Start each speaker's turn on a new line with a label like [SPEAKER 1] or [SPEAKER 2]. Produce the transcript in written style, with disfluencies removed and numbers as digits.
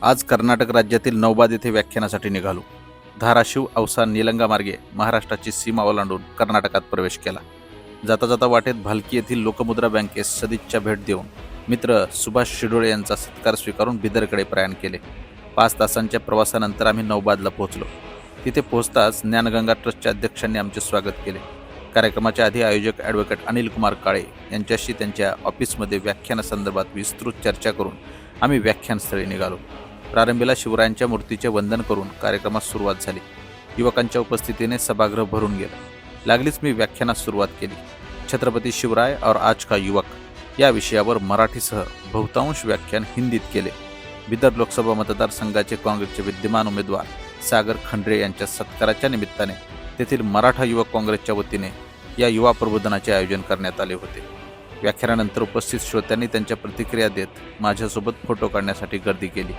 [SPEAKER 1] आज कर्नाटक राज्यातील नौबाद येथे व्याख्यानासाठी निघालो. धाराशिव औसा निलंगा मार्गे महाराष्ट्राची सीमा ओलांडून कर्नाटकात प्रवेश केला. जाता जाता वाटेत भालकी येथील लोकमुद्रा बँकेस सदिच्छा भेट देऊन मित्र सुभाष शिडोळे यांचा सत्कार स्वीकारून बिदरकडे प्रयाण केले. 5 तासांच्या प्रवासानंतर आम्ही नौबादला पोहोचलो. तिथे पोहोचताच ज्ञानगंगा ट्रस्टच्या अध्यक्षांनी आमचे स्वागत केले. कार्यक्रमाच्या आधी आयोजक ॲडव्होकेट अनिल कुमार काळे यांच्याशी त्यांच्या ऑफिसमध्ये व्याख्यानासंदर्भात विस्तृत चर्चा करून आम्ही व्याख्यानस्थळी निघालो. प्रारंभीला शिवरायांच्या मूर्तीचे वंदन करून कार्यक्रमास सुरुवात झाली. युवकांच्या उपस्थितीने सभागृह भरून गेलं. लागलीच मी व्याख्यानास सुरुवात केली. छत्रपती शिवराय और आज का युवक या विषयावर मराठीसह बहुतांश व्याख्यान हिंदीत केले. बिदर लोकसभा मतदारसंघाचे काँग्रेसचे विद्यमान उमेदवार सागर खंडरे यांच्या सत्काराच्या निमित्ताने तेथील मराठा युवक काँग्रेसच्या वतीने या युवा प्रबोधनाचे आयोजन करण्यात आले होते. व्याख्यानानंतर उपस्थित श्रोत्यांनी त्यांच्या प्रतिक्रिया देत माझ्यासोबत फोटो काढण्यासाठी गर्दी केली.